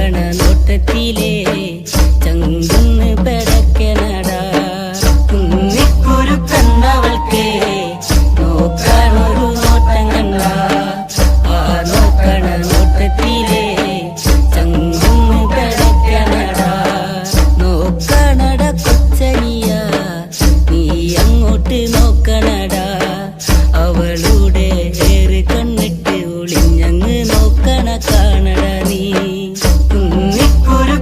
നോട്ടത്തിലേ ചങ്കുന്ന് പെടക്കനടാ കുന്നിക്കുരു കണ്ടവൾക്ക് നോക്കാനൊരു നോട്ടം കണ്ട ആ നോക്കണ നോട്ടത്തിലേ ചങ്കുന്ന് പെടക്കനടാ നോക്കണട കൊച്ചനിയ നീ അങ്ങോട്ട് നോക്കണടാ അവളുടെ ഏറ് കണ്ണിട്ട് ഒളിഞ്ഞങ്ങ് നോക്കണ കാണട നീ കുന്നിക്കുരു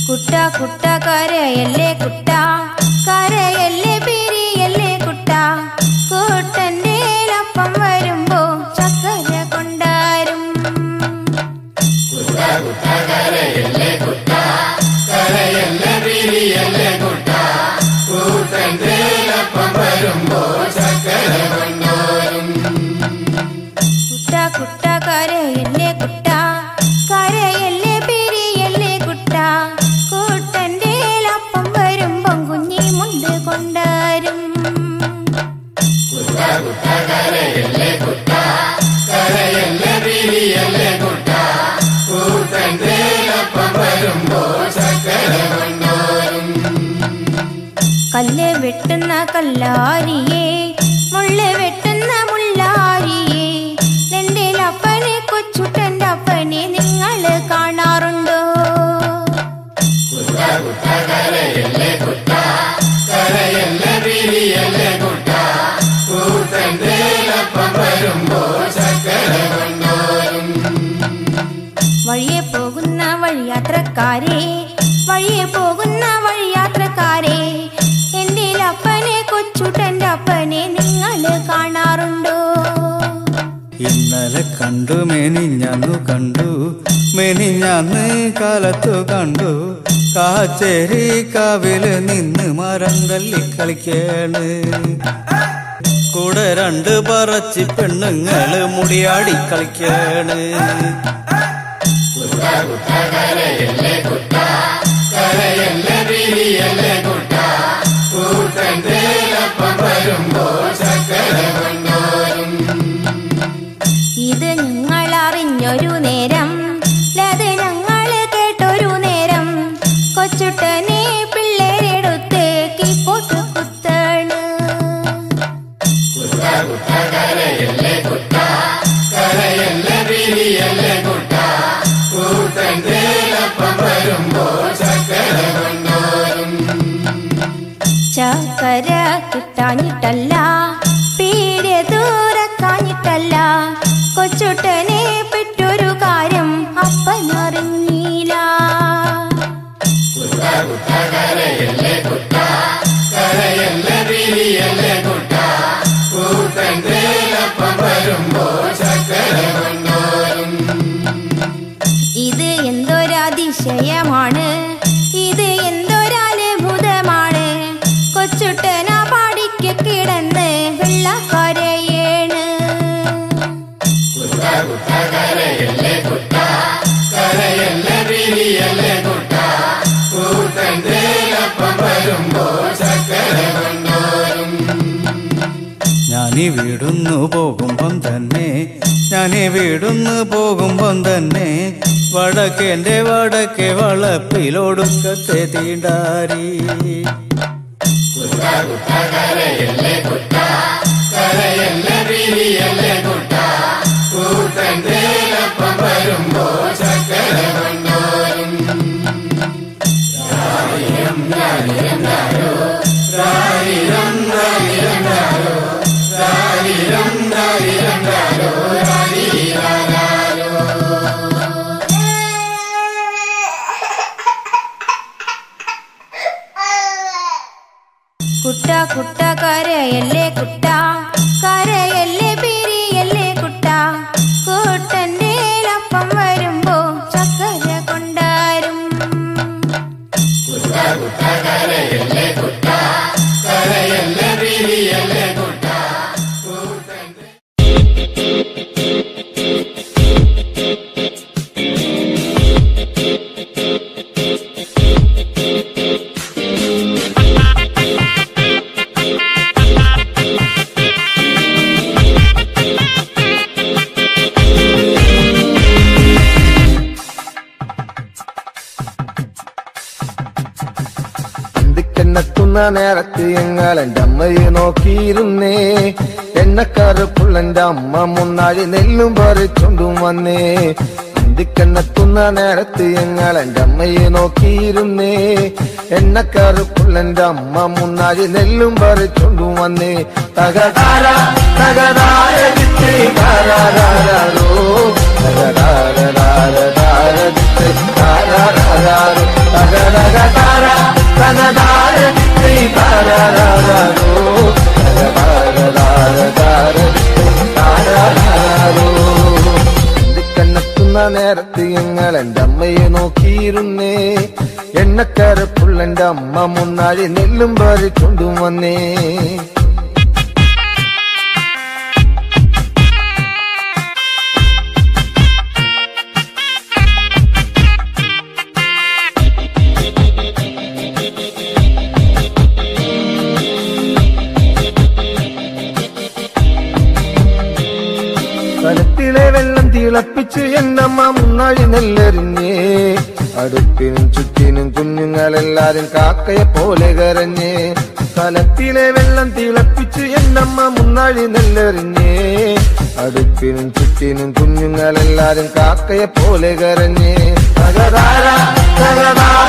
കുട്ട കുട്ട കരയല്ലേ കുട്ട, കരയല്ലേ പിരിയല്ലേ കുട്ട, കൂട്ടന്റെ അപ്പം വരുമ്പോ ചക്കര കൊണ്ടാരും. കരയല്ലേ കുട്ട, കരയല്ലേ പിരിയല്ലേ കുട്ട, കൂട്ടന്റെ അപ്പം വരുമ്പോ ചക്കര കൊണ്ടാരും. കുട്ട കുട്ട കരയല്ലേ കുട്ട, കരയല്ലേ പിരിയല്ലേ കുട്ട, കൂട്ടന്റെ അപ്പം വരുമ്പം കുഞ്ഞി മുണ്ട് കൊണ്ടാരും. കരയല്ലേ കുട്ട, കരയല്ലേ പിരിയല്ലേ കുട്ട, കൂട്ടന്റെ അപ്പം വരുമ്പോ ചക്കര കൊണ്ടാരും. കല്ല് വെട്ടുന്ന കല്ലാരിയെ, മുള്ള് വെട്ടുന്ന മുള്ളാരിയെ, എന്റെ അപ്പനെ കൊച്ചുട്ടന്റെ അപ്പനെ നിങ്ങൾ കാണാറുണ്ടോ? കരയല്ലേ കുട്ട, കരയല്ലേ പിരിയല്ലേ കുട്ട, കൂട്ടന്റെ അപ്പം വരുമ്പോ ചക്കര കൊണ്ടാരും. വഴിയെ പോകുന്ന വഴിയാത്രക്കാരെ, വഴിയെ പോകുന്ന വഴിയാത്രക്കാരെ, എന്റെ അപ്പനെ കൊച്ചുട്ടന്റെ അപ്പനെ നിങ്ങൾ കാണാറുണ്ടോ? ഇന്നലെ കണ്ടു മെനിഞ്ഞന്നു കണ്ടു, മെനിഞ്ഞന്ന് കാലത്തു കണ്ടു, കാച്ചേരി കാവില് നിന്ന് മരം തല്ലി കളിക്കാണ്. കൂടെ രണ്ട് പറച്ചി പെണ്ണുങ്ങള് മുടിയാടി കളിക്കാണ്. കരയല്ലേ കുട്ട, കരയല്ലേ പിരിയല്ലേ കുട്ട, കൂട്ടന്റെ അപ്പം വരുമ്പോ ചക്കര കൊണ്ടാരും. ഇത് ഞങ്ങൾ അറിഞ്ഞൊരു നേരം, അത് ഞങ്ങൾ കേട്ടൊരു നേരം, കൊച്ചുട്ടനെ പിള്ളേരെടുത്ത് കീപ്പോട്ട് കുത്താണ്. കരയല്ലേ കുട്ട, കരയല്ലേ പിരിയല്ലേ കുട്ട, കൂട്ടന്റെ അപ്പം വരുമ്പോ ചക്കര കൊണ്ടാരും. ചക്കര കിട്ടാഞ്ഞിട്ടല്ല, പീടെ ദൂരക്കാഞ്ഞിട്ടല്ല, കൊച്ചുട്ടനെ പെട്ടൊരു കാര്യം അപ്പനറിഞ്ഞില്ല. കരയല്ലേ കുട്ട, കരയല്ലേ പിരിയല്ലേ കുട്ട, കൂട്ടന്റെ അപ്പം വരുമ്പോ ചക്കര കൊണ്ടാരും. ഇത് എന്തൊരതിശയമാണ്, ഇത് എന്തൊരത്ഭുതമാണ്, കൊച്ചുട്ടന പാടിക്ക് കിടന്ന് വെള്ളക്കരയേണ്. കരയല്ലേ കുട്ട, കരയല്ലേ പിരിയല്ലേ കുട്ട, കൂട്ടന്റെ അപ്പം വരുമ്പോ ചക്കര കൊണ്ടാരും. ഞാനീ വീടുന്നു പോകുമ്പം തന്നെ, ഞാനീ വീടുന്നു പോകുമ്പം തന്നെ, വടക്കേന്റെ വടക്കേ വളപ്പിലൊടുക്കത്തെ തീണ്ടാരി. കരയല്ലേ കുട്ട, കരയല്ലേ പിരിയല്ലേ കുട്ട, കൂട്ടന്റെ അപ്പം വരുമ്പോ ചക്കര കൊണ്ടാരും. രാരിരം രാരിരം രാരോ, രാരിരം രാരിരം രാരോ, രാരിരം രാരിരം രാരോ, രാരിരാരോ. കുട്ട കുട്ട കരയല്ലേ കുട്ട, കരയല്ലേ പിരിയല്ലേ കുട്ട, കൂട്ടന്റെ അപ്പം വരുമ്പോ ചക്കര കൊണ്ടാരും. കരയല്ലേ കുട്ട, കരയല്ലേ പിരിയല്ലേ കുട്ട, കൂട്ടന്റെ എത്തുന്ന നേരത്ത് ഞങ്ങൾ എൻ്റെ അമ്മയെ നോക്കിയിരുന്നേ. എണ്ണക്കറുപ്പുള്ള എൻ്റെ അമ്മ മുന്നാഴി നെല്ലും പറിച്ചോണ്ടും വന്നേ. അന്തിക്കണ്ണെത്തുന്ന നേരത്ത് ഞങ്ങൾ എന്റെ അമ്മയെ നോക്കിയിരുന്നേ. എണ്ണക്കറുപ്പുള്ള അമ്മ മുന്നാഴി നെല്ലും പറിച്ചോണ്ടു വന്നേ. തകതാര തകതാരോ കണ്ണെത്തുന്ന നേരത്ത് ഞങ്ങൾ എന്റെ അമ്മയെ നോക്കിയിരുന്നേ. എണ്ണക്കരപ്പുള്ള അമ്മ മുന്നാഴി നെല്ലും പറിച്ചോണ്ടു വന്നേ. കലത്തിലെ വെള്ളം തിളപ്പിച്ച് എന്നമ്മ മുന്നാഴി നെല്ലെറിഞ്ഞേ. അടുപ്പിനും ചുറ്റിനും കുഞ്ഞുങ്ങളെല്ലാരും കാക്കയെ പോലെ കരഞ്ഞേ. കലത്തിലെ വെള്ളം തിളപ്പിച്ച് എന്നമ്മ മുന്നാഴി നെല്ലെറിഞ്ഞേ. അടുപ്പിനും ചുറ്റിനും കുഞ്ഞുങ്ങളെല്ലാരും കാക്കയെ പോലെ കരഞ്ഞേ. തകതാര തകതാര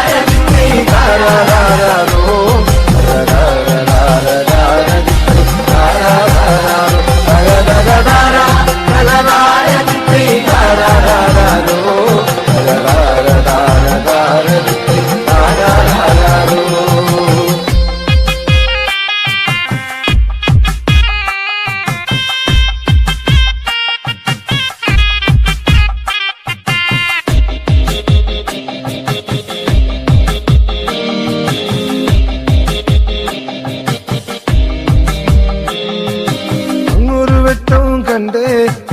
കണ്ടേ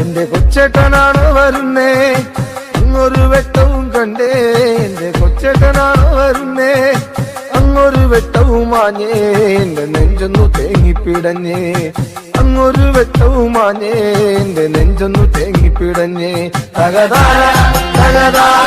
എന്റെ കൊച്ചേട്ടനാണോ വരുന്നേ. അങ്ങൊരു വെട്ടവും കണ്ടേ എന്റെ കൊച്ചേട്ടനാണോ വരുന്നേ. അങ്ങൊരു വെട്ടവും മാഞ്ഞേ എന്റെ നെഞ്ചൊന്നു തേങ്ങിപ്പിടഞ്ഞേ. അങ്ങൊരു വെട്ടവും മാഞ്ഞേ എന്റെ നെഞ്ചൊന്നു തേങ്ങിപ്പിടഞ്ഞേ. തകതാര തകതാര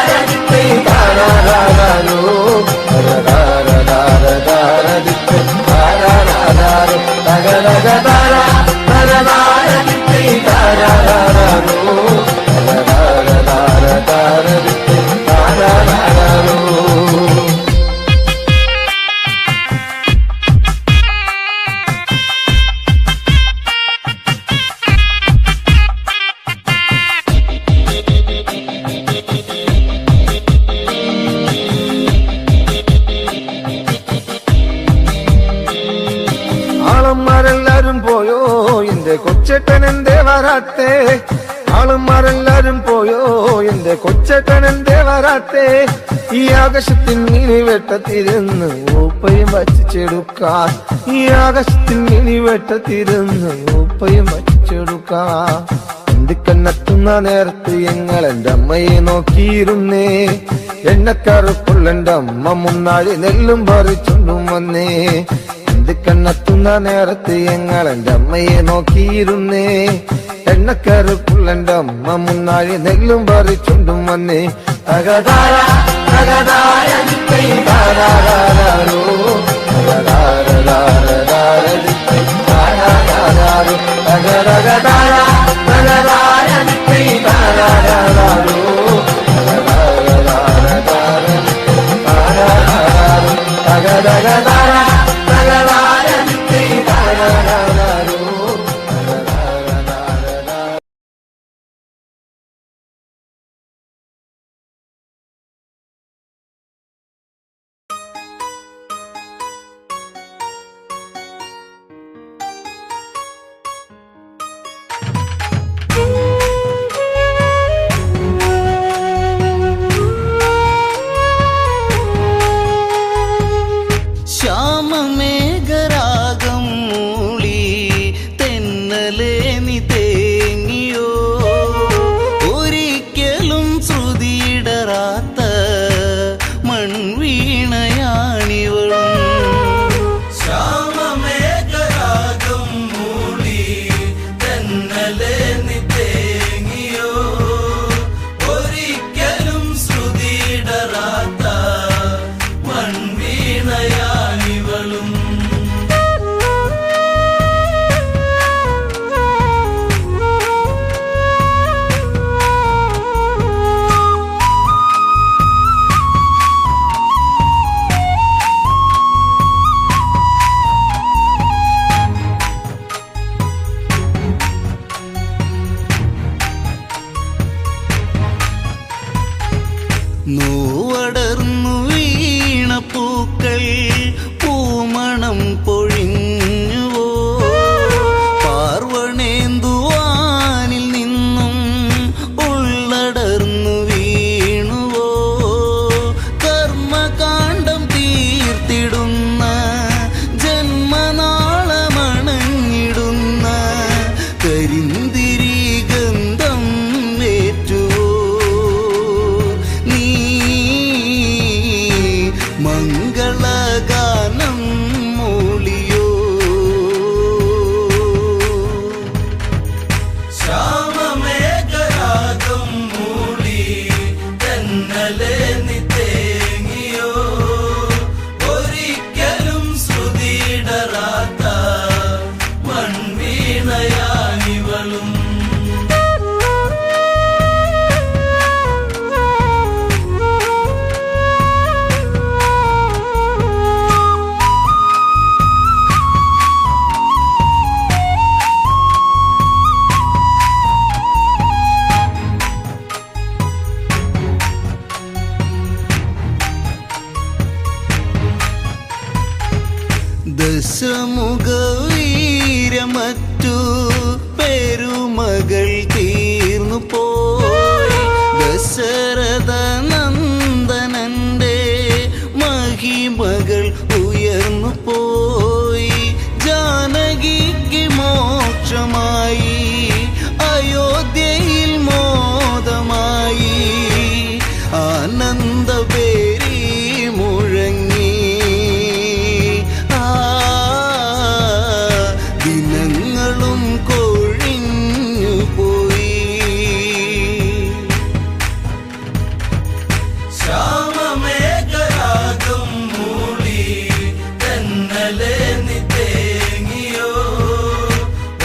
ആളന്മാരെല്ലാരും പോയോ എന്റെ കൊച്ചേട്ടൻ എന്തേ വരാത്തേ. ആളന്മാരെല്ലാരും പോയോ എന്റെ കൊച്ചേട്ടൻ എന്തേ വരാത്തേ. ഈ ആകാശത്തിൽ മീനി വെട്ടത്തിരുന്ന് ഊപ്പയും വച്ചിച്ചെടുക്കാൻ. ഈ ആകാശത്തിൽ മീനി വെട്ടത്തിരുന്ന് ഊപ്പയും വച്ചിച്ചെടുക്കാൻ. അന്തിക്കണ്ണെത്തുന്ന നേരത്ത് ഞങ്ങൾ എന്റെ അമ്മയെ നോക്കിയിരുന്നേ. എണ്ണക്കറുപ്പുള്ള അമ്മ മുന്നാഴി നെല്ലും പറിച്ചോണ്ടും വന്നേ. കണ്ണെത്തുന്ന നേരത്ത് ഞങ്ങൾ എന്റെ അമ്മയെ നോക്കിയിരുന്നേ. എണ്ണക്കറുപ്പുള്ള അമ്മ മുന്നാഴി നെല്ലും പറിച്ചോണ്ടും വന്നേ. തകതാര തകതാര സുധീടറാത്ത മൺവീണയാനിവളും. ദശമുഖ വീരമറ്റു പെരുമകൾ തീർന്നു പോയി. ദശരഥ നന്ദനന്റെ മഹിമകൾ ഉയർന്നു പോയി. ജാനകിക്ക് മോക്ഷമായി, അയോധ്യയിൽ മോദമായി. ആനന്ദപേരി മുഴങ്ങി, ദിനങ്ങളും കൊഴിഞ്ഞു പോയി. ശ്യാമമേഘരാഗം മൂളി തെന്നലെ നീ തേങ്ങിയോ,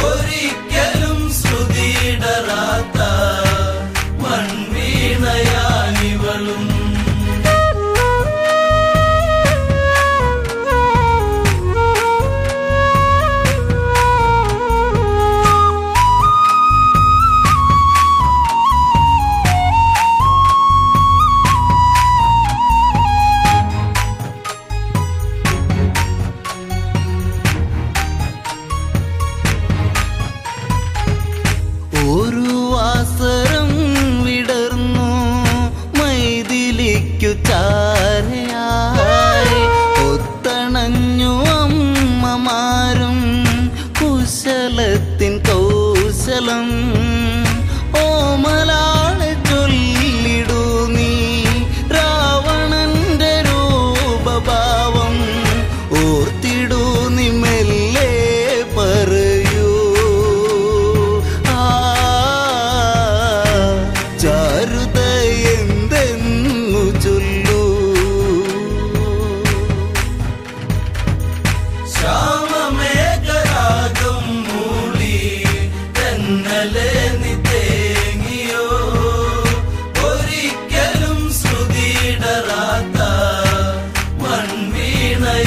ഒരിക്കലും ശ്രുതിയിടറാത്ത മൺവീണയാനിവളും. ഒരു വാസരം വിടർന്നു മൈഥിലിക്കു ചാരയായി. ഒത്തണഞ്ഞു അമ്മമാരും കുശലത്തിൻ കൗശലം. ഓമലാളെ ചൊല്ലിടൂ നീ രാവണന്റെ രൂപഭാവം. ഓർത്തിടൂ നീ മെല്ലെ പറയൂ, ചാരുത എന്തെന്നു ചൊല്ലൂ. ശ്യാമമേഘരാഗം മൂളി തെന്നലെ നീ തേങ്ങിയോ, ഒരിക്കലും ശ്രുതിയിടറാത്ത മൺവീണയാനിവളും.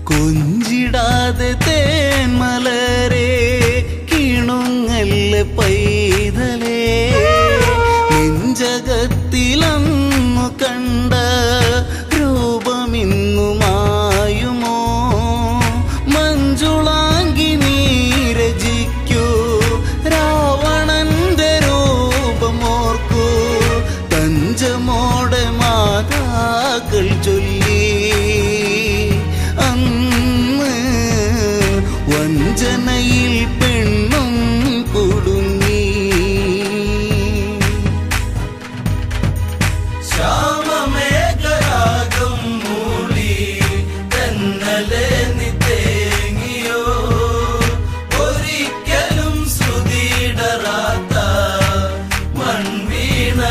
കൊഞ്ചിടാതെ തേന്മലരെ കിണുങ്ങല്ല പൈതലേ. നെഞ്ചകത്തിലന്നു കണ്ട രൂപമിന്നു മായുമോ. മഞ്ജുളാങ്കി നീരജിക്കൂ രാവണന്റെ രൂപമോർക്കൂ. തഞ്ചമോടെ മാതാക്കൾ ചൊല്ലി അന്ന് വഞ്ചനയിൽ പെണ്ണും കുടുങ്ങി. ശ്യാമമേഘരാഗം മൂളി തെന്നലെ നീ തേങ്ങിയോ, ഒരിക്കലും ശ്രുതിയിടറാത്ത മൺവീണയാനിവളും.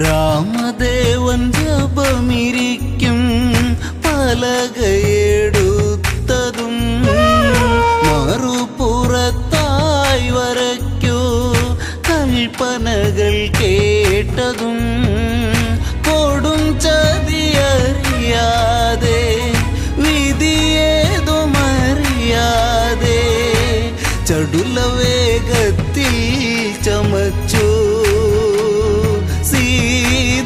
രാമദേവൻ ജപമിരിക്കും പലകയെടുത്തതും മറുപുറത്തായി വരയ്ക്കൂ കൽപ്പനകൾ കേട്ടതും. കൊടും ചതിയറിയാതെ വിധിയേതുമറിയാതെ ചടുല വേഗത്തിൽ ചമച്ചു സീത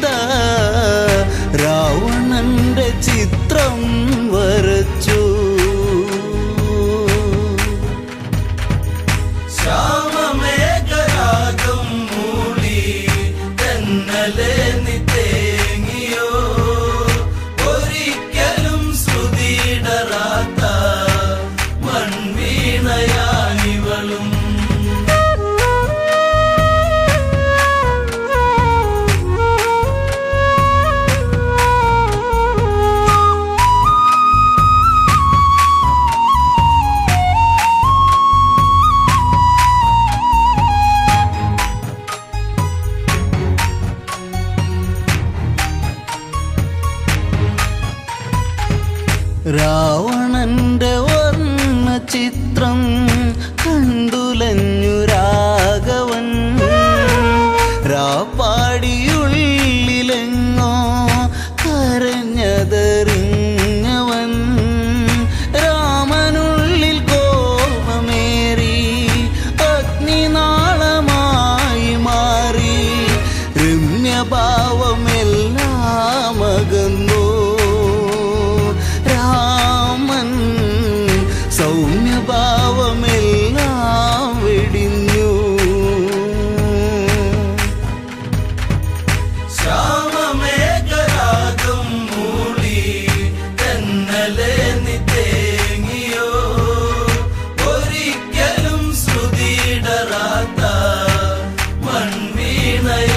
രാവണന്റെ വർണ്ണ ചിത്രം കണ്ടുലഞ്ഞു രാഘവൻ. രാപ്പാടിയുള്ളിലെങ്ങോ കരഞ്ഞതറിഞ്ഞവൻ. രാമനുള്ളിൽ കോപമേറി അഗ്നിനാളമായി മാറി. രമ്യഭാവമെല്ലാം അകന്നു. രാമൻ സൗമ്യഭാവമെല്ലാം വെടിഞ്ഞു. ശ്യാമമേഘരാഗം മൂളി തെന്നലെ നീ തേങ്ങിയോ. ഒരിക്കലും ശ്രുതിയിടറാത്ത മൺവീണയാനിവളും.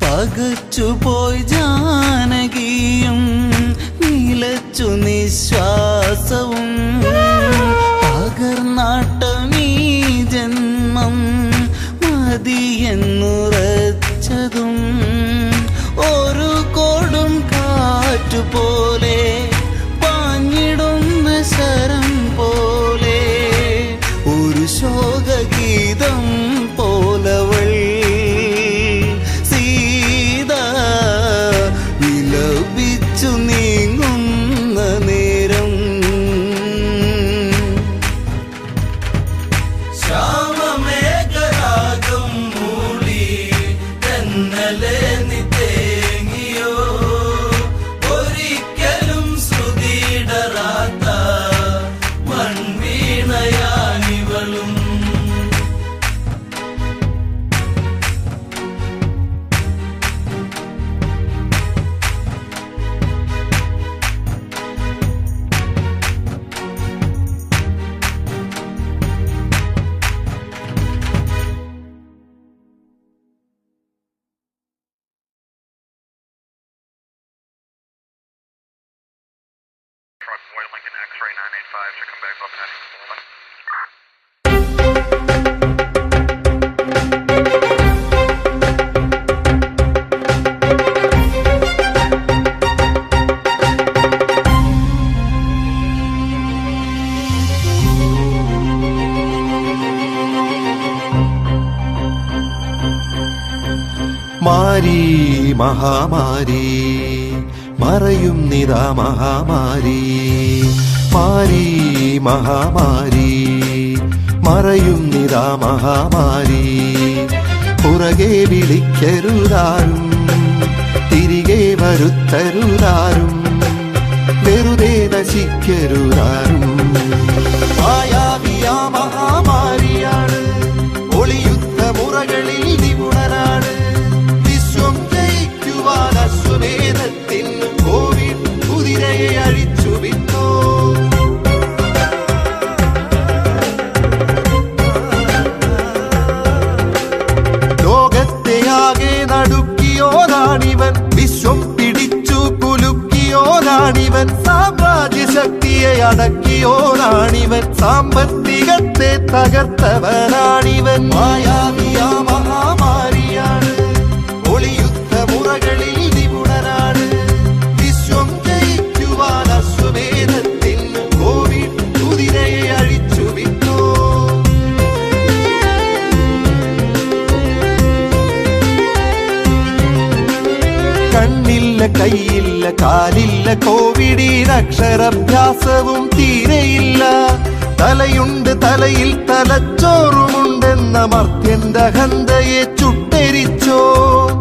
പകച്ചുപോയി ജാനകിയും നിലച്ചു നിശ്വാസവും. പകർന്നാട്ടമീ ജന്മം മതിയെന്നുറച്ചതും. ഒരു കൊടും കാറ്റുപോലെ പാഞ്ഞിടുന്ന ശരം പോലെ. ഒരു ശോകഗീതം പോലവൾ വിലപിച്ചു നീങ്ങുന്ന നേരം. ശ്യാമമേഘരാഗം മൂളി തെന്നലെ നീ തേങ്ങിയോ. ഒരിക്കലും ശ്രുതിയിടറാത്ത മൺവീണയാനിവളും. Truck Boy Lincoln X-ray 985 should come back up next. മാരി മഹാമാരി മറയും നിതാ മഹാമാരി. മാരി മഹാമാരി മറയും നിതാ മഹാമാരി. പുറകെ വിളിക്കരുതാരും തിരികെ വരുത്തരുതാരും. വെറുതെ നശിക്കരുതാരും. മായാവിയാ മഹാമാരിയാണ്. ഒളിയുദ്ധ മുറകളിൽ നിപുണനാണ്. വിശ്വം ജയിക്കുവാൻ അശ്വമേധത്തിൽ കോവിഡ് കുതിരയെ അഴിച്ചു വിട്ടോ. ലോകത്തെയാകെ നടുക്കിയോരാണിവൻ. വിശ്വം പിടിച്ചു കുലുക്കിയോരാണിവൻ. സാമ്രാജ്യ ശക്തിയെ അടക്കിയോരാണിവൻ. സാമ്പത്തികത്തെ തകർത്തവനാണിവൻ. മായാവിയാ മഹാമാരിയാണ്. ഒളിയുദ്ധ മുറകളിൽ നിപുണനാണ്. വിശ്വം ജയിക്കുവാൻ അശ്വമേധത്തിൽ കോവിഡ് കുതിരയെ അഴിച്ചു വിട്ടോ. കണ്ണില്ല കൈയില്ല കാലില്ല കോവിഡിന് അക്ഷരാഭ്യാസവും തീരെയില്ല. തലയുണ്ട് തലയിൽ തലച്ചോറുമുണ്ടെന്ന മർത്യന്റെ അഹന്തയെ ചുട്ടെരിച്ചോ.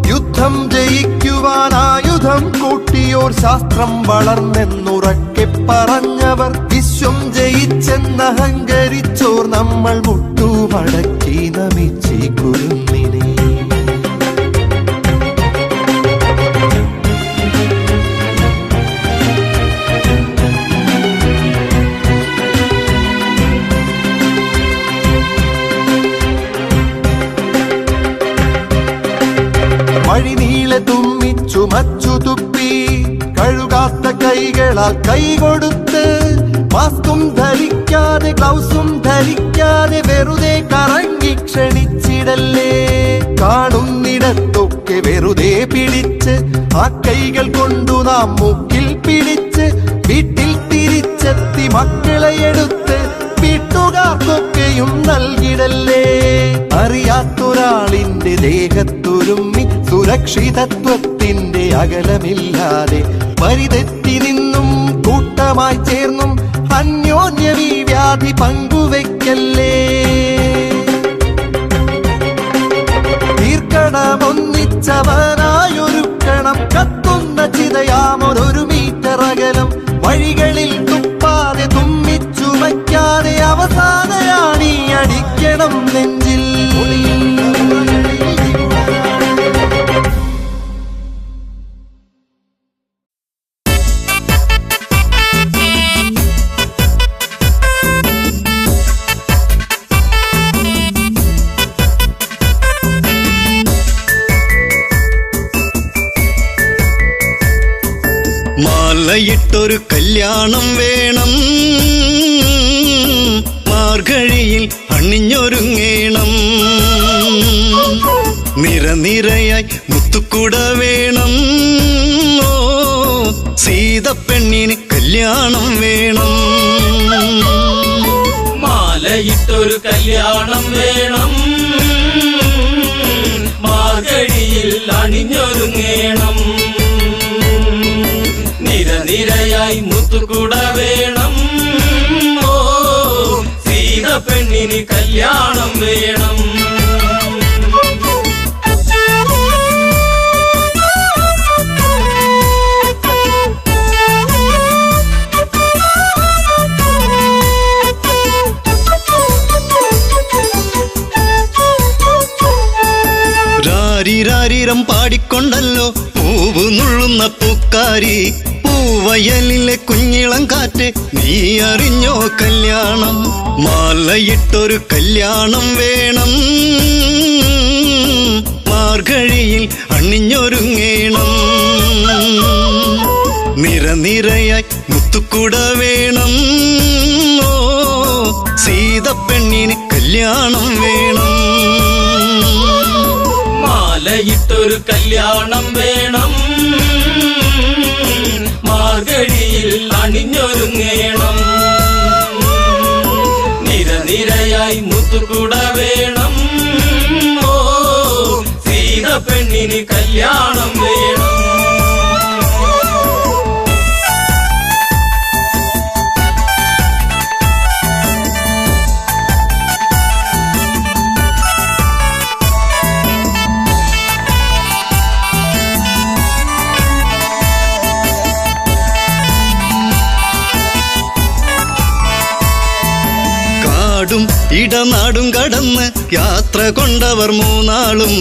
യുദ്ധം ജയിക്കുവാൻ ആയുധം കൂട്ടിയോർ ശാസ്ത്രം വളർന്നെന്നുറക്കെ പറഞ്ഞവർ. വിശ്വം ജയിച്ചെന്നഹങ്കരിച്ചോർ നമ്മൾ മുട്ടുമടക്കി നമിച്ചി കുരുന്നിനെ. ചുമച്ചു തുപ്പി കഴുകാത്ത കൈകളാൽ കൈകൊടുത്ത് മാസ്കും ധരിക്കാതെ ഗ്ലൗസും ധരിക്കാതെ വെറുതെ കറങ്ങി ക്ഷണിച്ചിടല്ലേ. കാണുന്നിടത്തൊക്കെ വെറുതെ പിടിച്ച് ആ കൈകൾ കൊണ്ടു നാം മുക്കിൽ പിടിച്ച് വീട്ടിൽ തിരിച്ചെത്തി മക്കളെ എടുത്ത് വീട്ടുകാർക്കൊക്കെയും നൽകിടല്ലേ. അറിയാത്തൊരാളിന്റെ ദേഹത്തുരുമ്മി സുരക്ഷിതത്വത്തിന്റെ അകലമില്ലാതെ വരിതെറ്റി നിന്നും കൂട്ടമായി ചേർന്നും അന്യോന്യം ഈ വ്യാധി പങ്കുവെക്കല്ലേ. തീർക്കണമൊന്നിച്ചവനായൊരുക്കണം കത്തുന്ന ചിതയാമൊരു മീറ്റർ അകലം. വഴികളിൽ തുപ്പാതെ തുമ്മിച്ചുമയ്ക്കാതെ അവസാനയാണീ അടിക്കണം നെഞ്ചിൽ. മാലയിട്ടൊരു കല്യാണം വേണം, മാർഗഴിയിൽ അണിഞ്ഞൊരുങ്ങേണം. നിരനിരയായി മുത്തുക്കുട വേണം, ഓ സീതപ്പെണ്ണിന് കല്യാണം വേണം. മാലയിട്ടൊരു കല്യാണം വേണം, മാർഗഴിയിൽ അണിഞ്ഞൊരുങ്ങേണം. നിരനിരയായി മുത്തുകുട വേണം, ഓ സീതപ്പെണ്ണിന് കല്യാണം വേണം. രാരിരാരിരം പാടിക്കൊണ്ടല്ലോ പൂവ് നുള്ളുന്ന പൂക്കാരി. പൂവയലിലെ കുഞ്ഞിളം കാറ്റ് നീ അറിഞ്ഞോ കല്യാണം. മാലയിട്ടൊരു കല്യാണം വേണം, മാർഗഴിയിൽ അണിഞ്ഞൊരുങ്ങേണം. നിരനിരയായി മുത്തുക്കുട വേണം, ഓ സീതപ്പെണ്ണിന് കല്യാണം വേണം. മാലയിട്ടൊരു കല്യാണം വേണം, മാർഗഴിയിൽ അണിഞ്ഞൊരുങ്ങേണം. നിരനിരയായി മുത്തുകുട വേണം, ഓ സീതപ്പെണ്ണിന് കല്യാണം വേണം. ഇടനാടും കടന്ന് യാത്ര കൊണ്ടവർ മൂന്നാളും.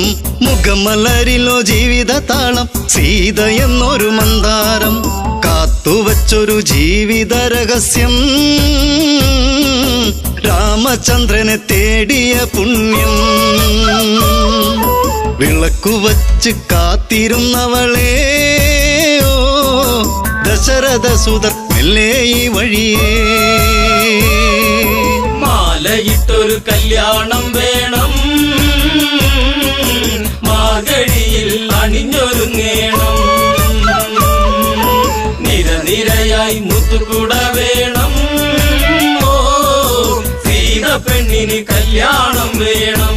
മുഖമലരിലോ ജീവിത താളം, സീത എന്നൊരു മന്ദാരം. കാത്തുവച്ചൊരു ജീവിത രഹസ്യം, രാമചന്ദ്രനെ തേടിയ പുണ്യം. വിളക്കുവച്ച് കാത്തിരുന്നവളെ, ഓ ദശരഥ സുതർ മെല്ലെ ഈ വഴിയേ. മാലയിട്ടൊരു കല്യാണം വേണം, മാർഗഴിയിൽ അണിഞ്ഞൊരുങ്ങേണം. നിരനിരയായി മുത്തുകുട വേണം, ഓ സീതപ്പെണ്ണിന് കല്യാണം വേണം.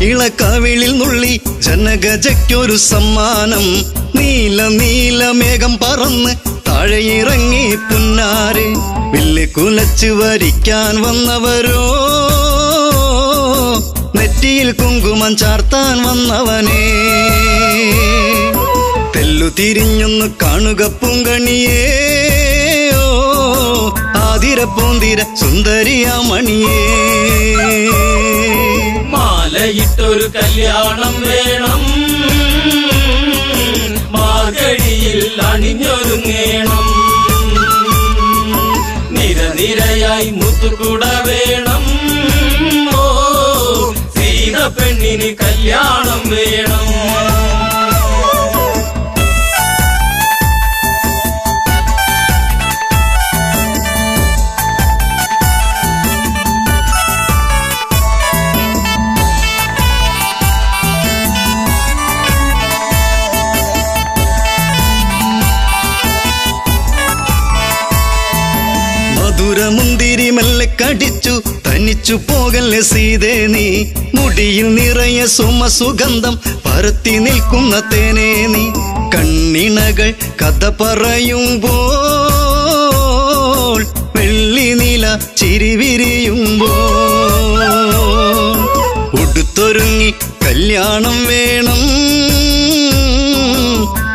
ഇളക്കവിളിൽ നുള്ളി ജനഗജയ്ക്കൊരു സമ്മാനം. നീല നീല മേഘം പറന്ന് താഴെയിറങ്ങി പുന്നാരെ. വില്ല് കുലച്ച് വരിക്കാൻ വന്നവരോ, നെറ്റിയിൽ കുങ്കുമം ചാർത്താൻ വന്നവനേ. തെല്ലു തിരിഞ്ഞൊന്ന് കാണുക പൂങ്കണിയേ, ഓ ആതിര പൂന്തിര സുന്ദരിയ മണിയേ. മാലയിട്ടൊരു കല്യാണം വേണം, മാർഗഴിയിൽ അണിഞ്ഞൊരുങ്ങേണം. നിരനിരയായി മുത്തുകുട വേണം, ഓ സീത പെണ്ണിന് കല്യാണം വേണം. മുന്തിരി മെല്ലെ കടിച്ചു തനിച്ചു പോകല്ലേ സീതേ നീ, മുടിയിൽ നിറയെ സുമസുഗന്ധം പരത്തി നിൽക്കുന്ന തേനേ നീ. കണ്ണിണകൾ കഥ പറയുമ്പോൾ വെള്ളി നില ചിരിവിരിയുമ്പോൾ ഉടുത്തൊരുങ്ങി കല്യാണം വേണം,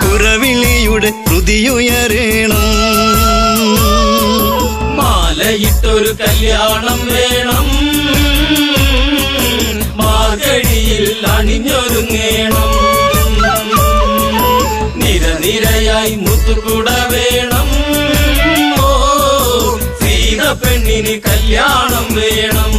കുരവിളിയുടെ ഹൃതിയുയരേണം. മാലയിട്ടൊരു കല്യാണം വേണം, മാർഗഴിയിൽ അണിഞ്ഞൊരുങ്ങേണം. നിരനിരയായി മുത്തുകുട വേണം, ഓ സീത പെണ്ണിന് കല്യാണം വേണം.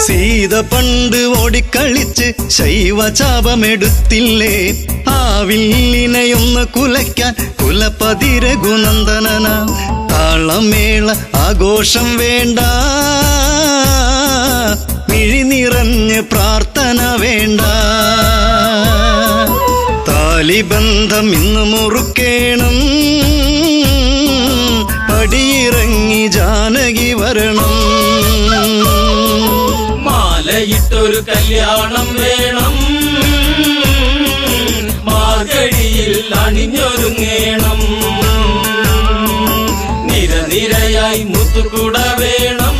സീത പണ്ട് ഓടിക്കളിച്ച് ശൈവചാപമെടുത്തില്ലേ, ആ വില്ലിനെയൊന്ന് കുലയ്ക്കാൻ കുലപതി രഘുനന്ദനന. താളമേള ആഘോഷം വേണ്ട, മിഴി നിറഞ്ഞ് പ്രാർത്ഥന വേണ്ട. താലിബന്ധം ഇന്ന് മുറുക്കേണം, പടിയിറങ്ങി ജാനകി വരണം. മാലയിട്ടൊരു കല്യാണം വേണം, മാർഗഴിയിൽ അണിഞ്ഞൊരുങ്ങേണം. നിരനിരയായി മുത്തുകുട വേണം,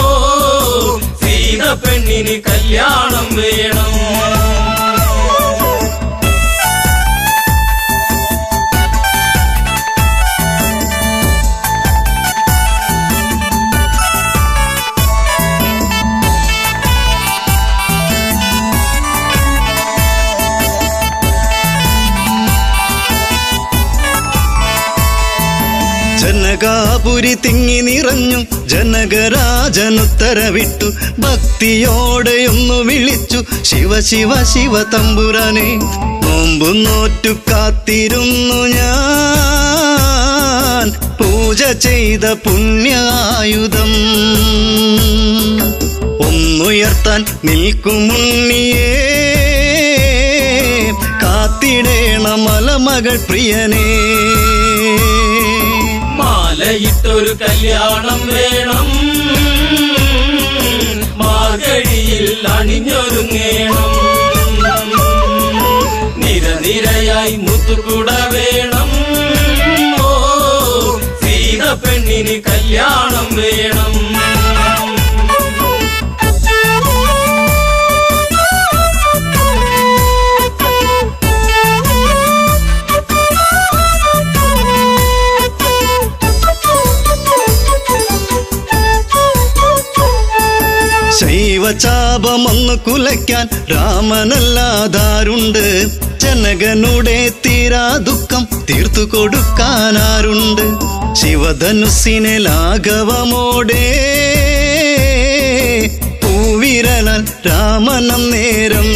ഓ സീത പെണ്ണിന് കല്യാണം വേണം. ജനകാപുരി തിങ്ങി നിറഞ്ഞു, ജനകരാജനുത്തരവിട്ടു, ഭക്തിയോടെയൊന്നു വിളിച്ചു ശിവ ശിവ ശിവ തമ്പുരാനെ. നോമ്പു നോറ്റു കാത്തിരുന്നു ഞാൻ, പൂജ ചെയ്ത പുണ്യായുധം ഒന്നുയർത്താൻ നിൽക്കുമുണ്ണിയേ, കാത്തിടേണ മലമകൾ പ്രിയനേ. മാലയിട്ടൊരു കല്യാണം വേണം, മാർഗഴിയിൽ അണിഞ്ഞൊരുങ്ങേണം. നിരനിരയായി മുത്തുകുട വേണം, ഓ സീത പെണ്ണിന് കല്യാണം വേണം. ശൈവചാപമൊന്നു കുലയ്ക്കാൻ രാമനല്ലാതാരുണ്ട്, ജനകനുടെ തീരാ ദുഃഖം തീർത്തു കൊടുക്കാനാരുണ്ട്. ശിവധനുസിനെ ലാഘവമോടെ പൂവിരലാൽ രാമനം നേരം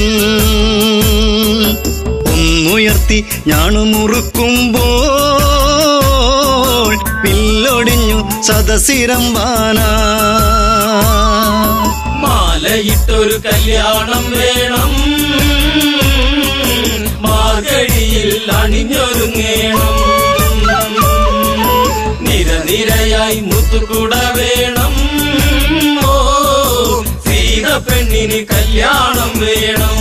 ഒന്നുയർത്തി ഞാണുമുറുക്കുമ്പോൾ വില്ലൊടിഞ്ഞു സദസിരംബാന. മാലയിട്ടൊരു കല്യാണം വേണം, മാർഗഴിയിൽ അണിഞ്ഞൊരുങ്ങേണം. നിരനിരയായി മുത്തുകുട വേണം, ഓ സീത പെണ്ണിന് കല്യാണം വേണം.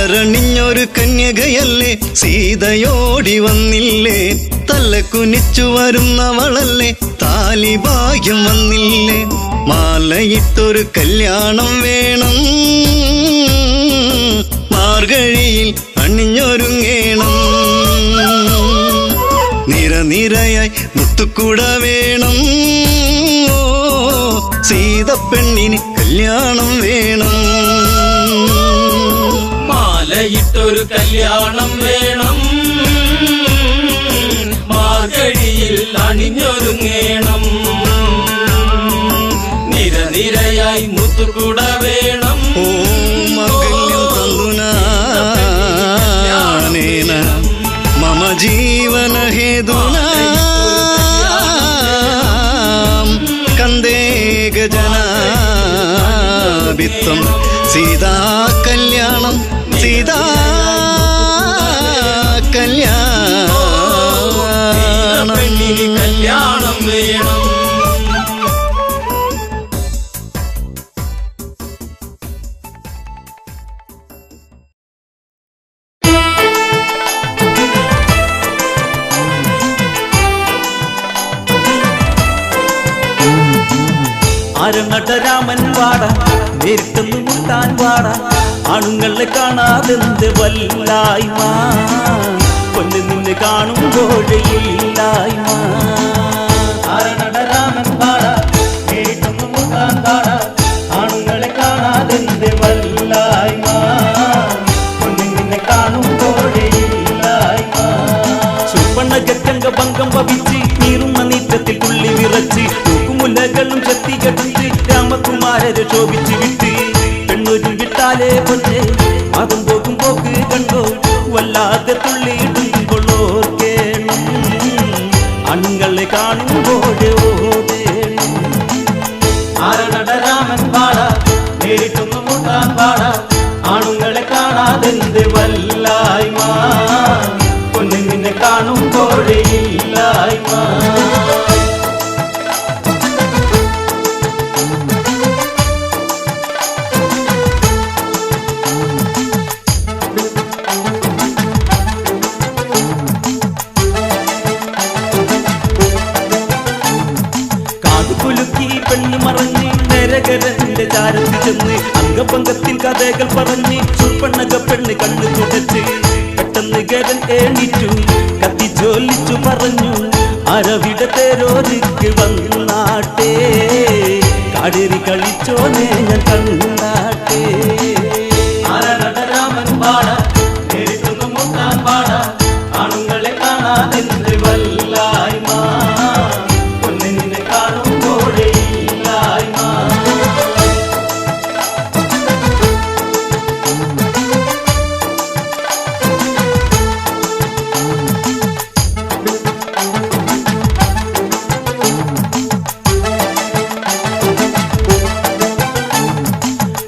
മലരണിഞ്ഞൊരു കന്യകയല്ലേ സീതയോടി വന്നില്ലേ തല കുനിച്ചു വരുന്നവളല്ലേ താലിഭാഗ്യം വന്നില്ലേ മാലയിട്ടൊരു കല്യാണം വേണം മാർഗഴിയിൽ അണിഞ്ഞൊരുങ്ങേണം നിരനിരയായി മുത്തുക്കുട വേണം സീതപ്പെണ്ണിന് കല്യാണം വേണം മാലയിട്ടൊരു കല്യാണം വേണം മാർഗഴിയിൽ അണിഞ്ഞൊരുങ്ങേണം നിരനിരയായി മുത്തുകുട വേണം ഓ മംഗല്യം തന്തുനാനേന മമ ജീവന ഹേതുനാ കന്ദേ ഗജനാഭിത്വം സീതാ കല്യാണം സീതാ കല്യാണം കല്യാണം വേണം ആരനടരാമൻ വാട നേരിട്ടൊന്നു മുട്ടാൻ വാട ആണുങ്ങളെ കാണാതെന്ത് വല്ലായ്മ കൊല്ലു നിന്ന് കാണുമ്പോഴയില്ലായ്മ ആരനടരാമൻ വാട നേരിട്ടൊന്നു മുട്ടാൻ വാട ആണുങ്ങളെ കാണാതെന്ത് വല്ലായ്മ കൊല്ലു നിന്ന് കാണുമ്പോഴയില്ലായ്മ ചുവണ്ണകറ്റങ്ക ഭംഗം ഭവിച്ച് നീറുന്ന നീറ്റത്തിൽ തുള്ളി വിറച്ച് മുലകളും ശക്തികെടുത്ത് രാമകുമാരരെ ശോഭിച്ചു വിട്ട് പെണ്ണൊരും വിട്ടാലേ പൊന്നെ അതും പോകും പോക്ക് കണ്ടോ വല്ലാതെ തുള്ളിയിടുമ്പോൾ ഓർക്കേണം അണുങ്ങളെ കാണുമ്പോഴേ ഓതേണം ആരനടരാമൻ പാട നേരിട്ടൊന്നു മുട്ടാൻ പാട ആണുങ്ങളെ കാണാതെന്ത് വല്ലായ്മ പൊന്നിനെ കാണുമ്പോഴേ ഇല്ലായ്മ പെണ്ണു മറഞ്ഞ് നരകരന്റെ ചാരത്തിൽ ചെന്ന് അംഗഭംഗത്തിൻ കഥകൾ പറഞ്ഞ് ചുപ്പണ്ണക പെണ്ണ് കണ്ണു തുടച്ച് പെട്ടെന്ന് ഗരൻ എണീറ്റു കത്തി ജോലിച്ചു പറഞ്ഞു അരവിടെ തേരോരിക്ക് വന്നാട്ടെ കാടേറി കളിച്ചോനെ ഞാൻ കണ്ടാട്ടെ ആരനടരാമൻ പാട നേരിട്ടൊന്നു മുട്ടാൻ പാട ആണുങ്ങളെ കാണാതെന്ത് വല്ലായ്മ പൊന്നിനെ കാണുമ്പോഴേ ഇല്ലായ്മ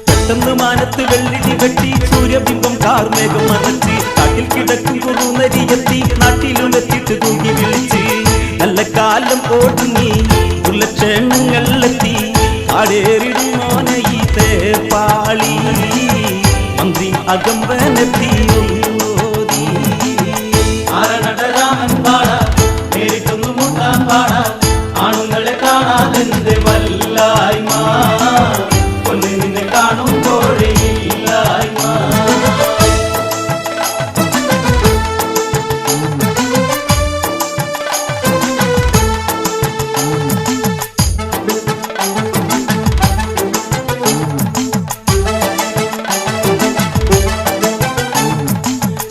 പെട്ടെന്ന് മാനത്ത് വെള്ളിടി വെട്ടി സൂര്യബിംബം കാർമേഘം മറച്ച് കാട്ടിൽ കിടക്കും കുറുനരിയെത്തി നാട്ടിലും എത്തിയിട്ട് തൂങ്ങി വിളിച്ച് നല്ല കാലം ഓടുങ്ങി ഉള്ളക്ഷേണങ്ങളെത്തി ആടേറിടും മോനെ ഈ തേപ്പാളി മന്ത്രി അകമ്പനെത്തി ഒന്നോതി ആരനടരാമൻ പാട നേരിട്ടൊന്നു മുട്ടാൻ പാട ആണുങ്ങളെ കാണാതെന്ത് വല്ലായ്മ പൊന്നിനെ കാണുമ്പോഴേ ഇല്ലായ്മ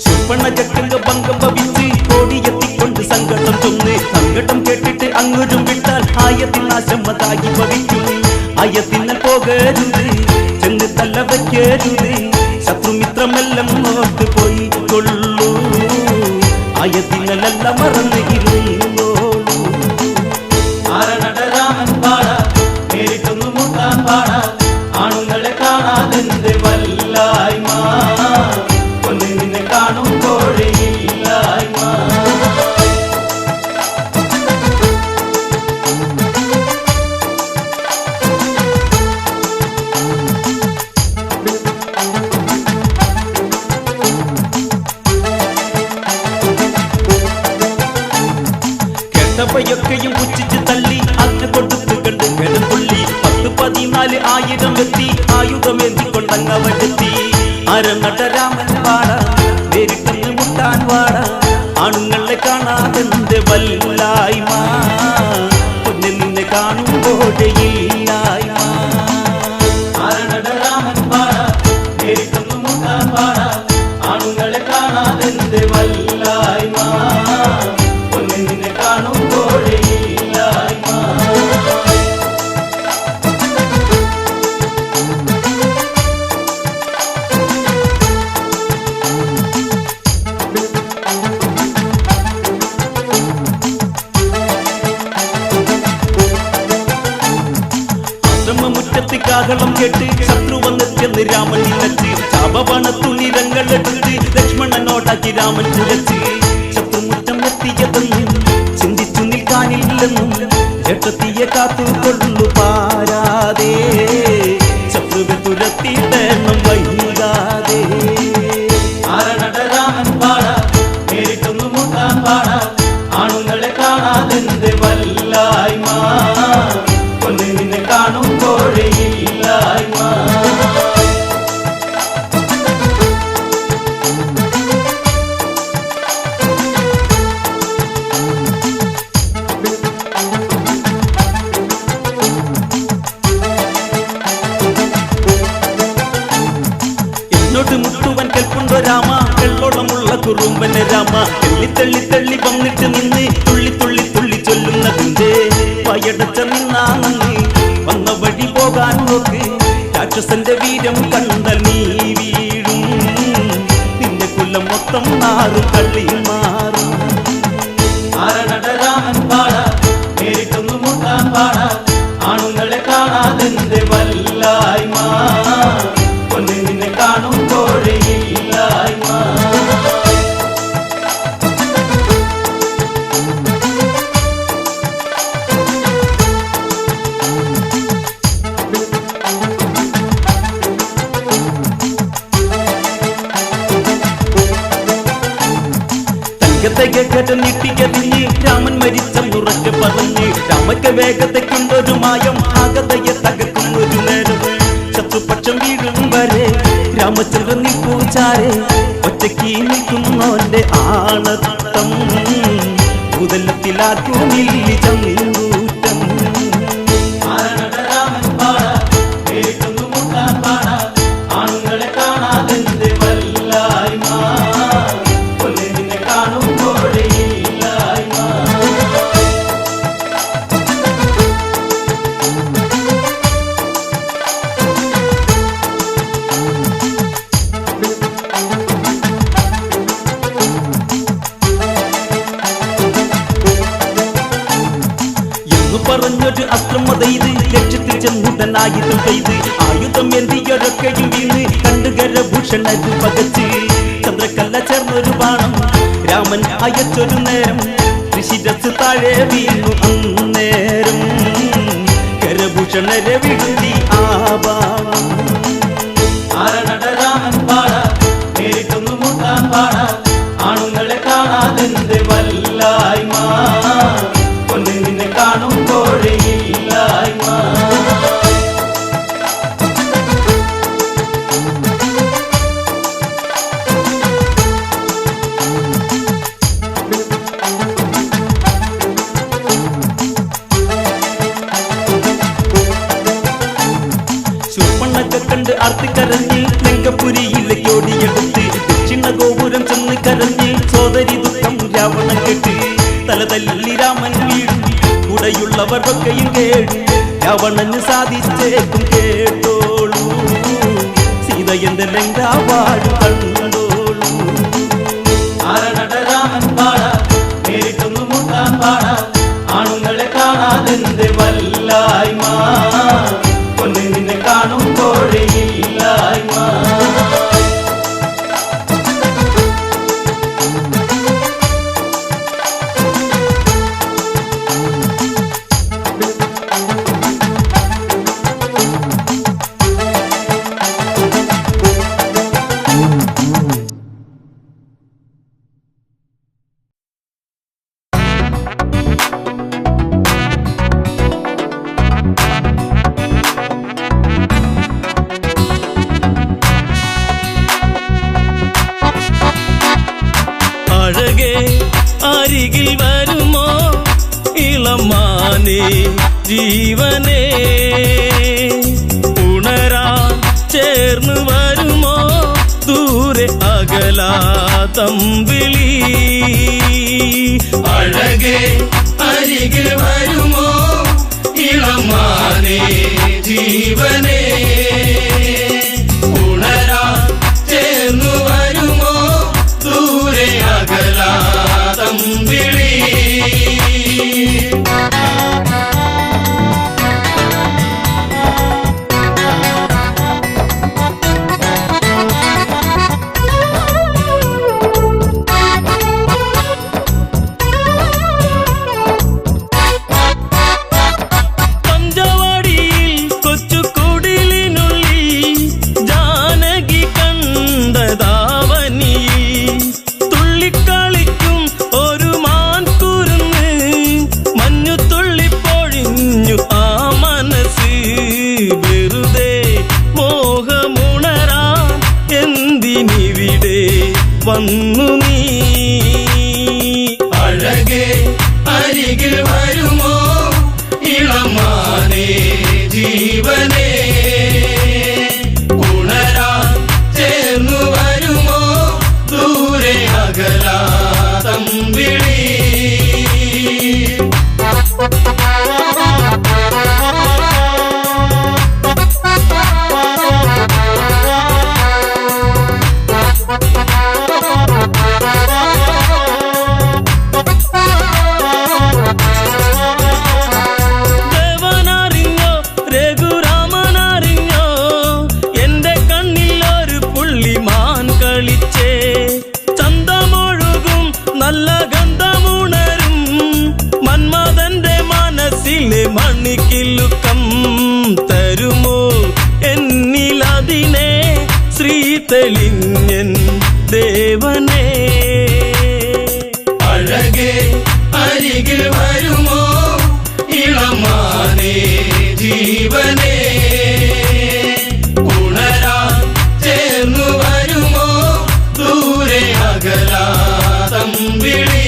ചുപ്പണ്ണകറ്റങ്ക ഭംഗം ഭവിച്ച് കോടിയെത്തിക്കൊണ്ട് സങ്കടം ചൊന്ന് സങ്കടം കേട്ടിട്ട് അങ്ങോട്ടും വിട്ടാൽ ആയത്തിൽ നാശമതായി ഭവിക്കും ആയത്തിനാൽ പോകരുത് ചെന്ന് തല്ല വയ്ക്കരുത് ശത്രുമിത്രമെല്ലാം നോട്ട് പോയി കൊള്ളൂ ആയത്തിനല്ല മറന്ന് ഇരുന്നോളൂ ആരനടരാമൻ പാട നേരിട്ടൊന്നു മുട്ടാൻ പാട ആണുങ്ങളെ കാണാതെന്ത് വല്ലായ്മ പൊന്നിനെ കാണുമ്പോഴേ ഇല്ലായ്മ കൊണ്ടങ്ങവരെത്തി. അരനടരാമൻ വാടാ നേരിട്ടെന്ന് മുട്ടാൻ വാടാ, ആണുങ്ങളെ കാണാതെന്റെ വല്ലായ്മ, പൊന്നെ നിന്നെ കാണുമ്പോഴേയില്ലായ്മ. അരനടരാമൻ വാടാ നേരിട്ടെന്ന് മുട്ടാൻ വാടാ, ആണുങ്ങളെ കാണാതെന്റെ വല്ലായ്മ, പൊന്നെ നിന്നെ കാണുമ്പോഴേയില്ലായ്മ. മുറ്റത്ത് കാഹളം കേട്ട് ശത്രു വന്നെത്തിയെന്ന് രാമൻ നിലച്ച്, ചാപവണത്തു നിരങ്ങളെടുത്ത് ലക്ഷ്മണനോടാക്കി രാമൻ തുലച്ച്. ശത്രുമുറ്റം എത്തിയതെന്നും ചിന്തിച്ചു നിൽക്കാനില്ലെന്നും ജട്ടത്തിയെ കാത്തുകൊള്ളു പാരാതെ, ശത്രുവെ തുരത്തിയിടണം വൈകാതെ. ആരണടരാമൻ പാടാ നേരിട്ടൊന്നു മുട്ടാൻ പാടാ, ആണുങ്ങളെ കാണാതെന്റെ വല്ലായ്മ, പൊന്നെ നിന്നെ കാണുമ്പോഴേയില്ലായ്മ. എന്നോട് മുട്ടുവൻ കേൾപ്പുണ്ടോ രാമ, വെള്ളോളമുള്ള കുറുമ്പനെ രാമ, തെള്ളി തെള്ളി തെള്ളി വന്നിട്ട് നിന്ന് തുള്ളി തുള്ളി തുള്ളി ചൊല്ലുന്നതിന്റെ പയടച്ച നിന്നാണെന്ന് വന്ന വഴി പോകാൻ നോക്ക്. രാക്ഷസന്റെ വീരം കണ്ടാൽ നീ വീഴും, നിന്റെ കുലം മൊത്തം നാറും കള്ളി മാറും. ആരണടരാമൻ പാടാ നേരിട്ടൊന്നു മുട്ടാൻ പാടാ, ആണുങ്ങളെ കാണാതെന്റെ വല്ലായ്മ, പൊന്നെ നിന്നെ കാണുമ്പോഴേയില്ലായ്മ. നീട്ടിക്കതിഞ്ഞ് രാമൻ മരിച്ച ഉറക്കെ പറഞ്ഞ്, രാമയ്ക്ക് വേഗതയ്ക്കുണ്ടൊരു മായം, ആകതയെ തകർക്കുന്നൊരു നേരം. ശത്രുപക്ഷം വീഴും വരെ രാമചന്ദ്രൻ നിൽക്കൂച്ചാരെ, ഒറ്റയ്ക്ക് നിൽക്കുന്നോന്റെ ആണത്തം ഭൂതലത്തിലാക്കുമില്ലി ചങ്ങൂറ്റം. ആരണടരാമൻ പാടാ നേരിട്ടൊന്നു മുട്ടാൻ പാടാ, ആണുങ്ങളെ കാണാതെന്റെ വല്ലായ്മ, പൊന്നെ നിന്നെ കാണുമ്പോഴേയില്ലായ്മ. പറഞ്ഞൊരു അസ്ത്രമതയിത് ലക്ഷ്യത്തിൽ ചെന്നുടനായുധം പെയ്ത്, ആയുധം എന്തിയൊരൊക്കെയും വീണ് കണ്ടുകരഭൂഷണരു പകച്ച്. ചന്ദ്രക്കല്ല ചേർന്നൊരു ബാണം രാമൻ അയച്ചൊരു നേരം, ഋഷിരസ് താഴെ വീണു അന്നേരം, കരഭൂഷണരെ വിടുതി ആ ബാണം. ആരണടരാമൻ പാടാ നേരിട്ടൊന്നു മുട്ടാൻ പാടാ, ആണുങ്ങളെ കാണാതെന്റെ വല്ലായ്മ, പൊന്നെ നിന്നെ കാണുമ്പോഴേയില്ലായ്മ. ശൂർപ്പണക്കെ കണ്ട് ആർത്തിക്കരഞ്ഞ് ലങ്കപുരിയിലേക്ക് ഓടിയെടുത്ത്, ദക്ഷിണ ഗോപുരം ചെന്ന് കരഞ്ഞ് സോദരി ദുഃഖം രാവണൻ കേട്ട്. തല തല്ലി രാമൻ വീഴും കൂടെയുള്ളവർക്കൊക്കെയും കേട്ടു, രാവണന് സാധിച്ചേക്കും കേട്ടോളൂ, സീത എന്റെ ലങ്കാവാട് കണ്ടോളൂ. ആരണടരാമൻ പാടാ നേരിട്ടൊന്നു മുട്ടാൻ പാടാ, ആണുങ്ങളെ കാണാതെന്റെ വല്ലായ്മ, പൊന്നെ നിന്നെ കാണുമ്പോഴേയില്ലായ്മ. ഇളമാനേ ജീവനേ ഉണരാൻ ചേർന്ന് വരുമോ ദൂരെ അകലാ തമ്പിളി അഴകേ അരികിൽ വരുമോ ഇളമാനേ ജീവനേ ഉണരാൻ ചേർന്ന് വരുമോ ദൂരെ അകലാ തമ്പിളി വന്നു നീ അഴകേ അരികിൽ വരുമോ ഇളമാനേ ജീവനേ ഉണരാൻ ചേർന്നു വരുമോ ദൂരെ അകലാ തമ്പിളി നല്ല ഗന്ധമുണരും മന്മഥന്റെ മനസ്സിലെ മണിക്കിലുക്കം തരുമോ എന്നിലതിനെ ശ്രീ തെളിഞ്ഞൻ ദേവനേ അഴകേ അരികിൽ വരുമോ ഇളമാനേ ജീവനേ ഉണരാൻ ചേർന്നു വരുമോ ദൂരെ അകലാ തമ്പിളി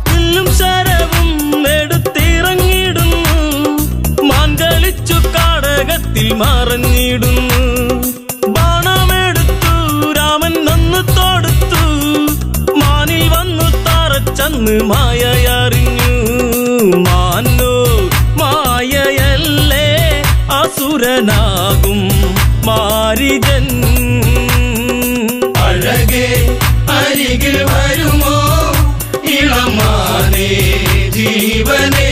വില്ലും ശരവും എടുത്തിറങ്ങിടുന്നു മാൻ കളിച്ചു കാടകത്തിൽ മറഞ്ഞിടുന്നു ചന്ന് മായയറിഞ്ഞു മാനോ മായയല്ലേ അസുരനാകും മാരിജൻ അഴകേ അരികിൽ വരുമോ ഇളമാനേ ജീവനേ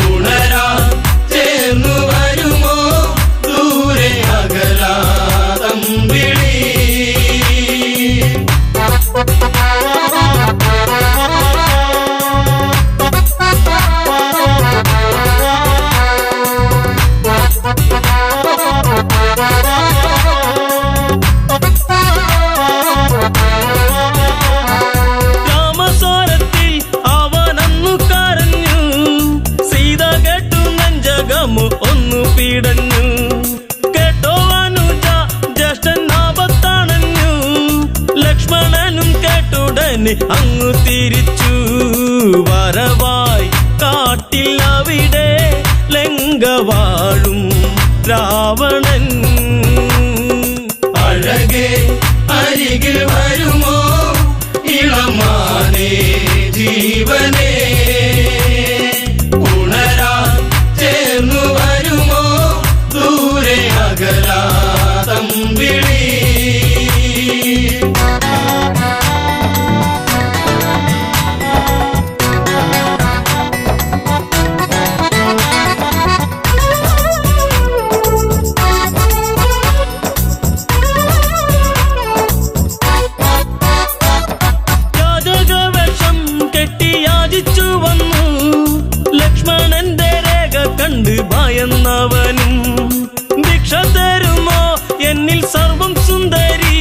ഉണരാൻ ചേർന്നു വരുമോ ദൂരെ അകലാ തമ്പിളി രാമസ്വരത്തിൽ അവനന്നു കരഞ്ഞു സീത കേട്ടു നെഞ്ചകമു ഒന്നു പീടഞ്ഞു കേട്ടോ അനുജ ജ്യേഷ്ഠൻ ആപത്താണഞ്ഞു ലക്ഷ്മണനും കേട്ടുടനെ അങ്ങു തിരിച്ചു വരവായി കാട്ടിൽ അവിടെ ലങ്ക വാഴും രാവണൻ അഴകേ അരികിൽ വരുമോ ഇളമാനേ ജീവനേ ഉണരാൻ ചേർന്നു വരുമോ ദൂരെ അകലാ തമ്പിളി കണ്ട് ഭയന്നവനും ഭിക്ഷ തരുമോ എന്നിൽ സർവം സുന്ദരി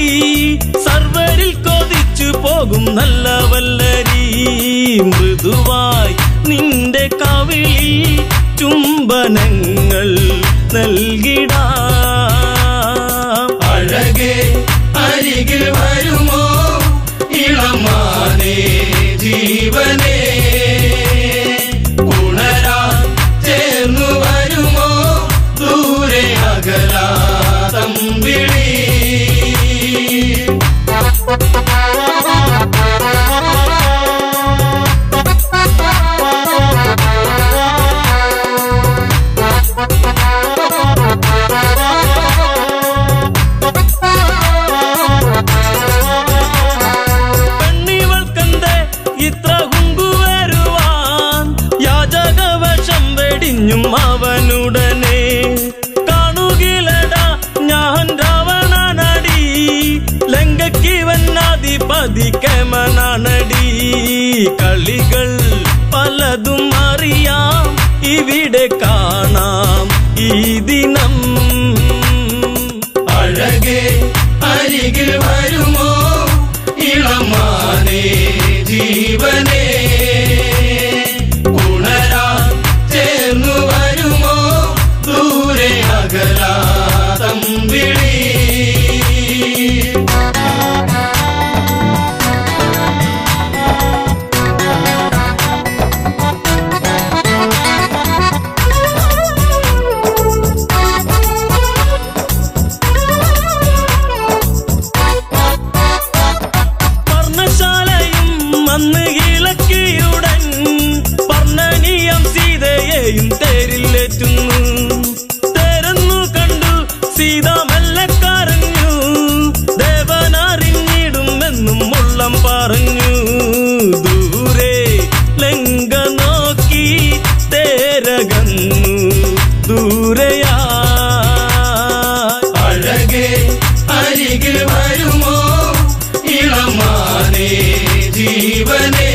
സർവരിൽ കൊതിച്ചു ഒലിച്ചു പോകും നല്ല വല്ലരി മൃദുവായി നിന്റെ കവിളിൽ ചുംബനങ്ങൾ നൽകിടാം അഴകേ അരികിൽ വരുമോ ഇളമാനേ ജീവനേ ഉണരാൻ ചേർന്നു വരുമോ ദൂരെ അകലാ തമ്പിളി അവനുടനെ കാണുകിലടാ ഞാൻ രാവണനടി ലങ്കയ്ക്ക് വന്നാധിപതി കേമനാണടി കളികൾ പലതും അറിയാം ഇവിടെ കാണാം ഈ ദിനം അഴകേ അരികിൽ വരുമോ ഇളമാനേ ജീവനേ ഉണരാൻ ചേർന്നു വരുമോ ദൂരെ അകലാ തമ്പിളി അന്ന് ഇളക്കിയുടൻ പർണനീയം സീതയെയും തേരിലേറ്റുന്നു തേരെന്നു കണ്ടു സീത മെല്ലെ കരഞ്ഞു ദേവനറിഞ്ഞിടുമെന്നും ഉള്ളം പറഞ്ഞു ദൂരെ ലങ്ക നോക്കി തേരകന്നു ദൂരയാ അഴകേ അരികിൽ വരുമോ ഇളമാനേ ജീവനേ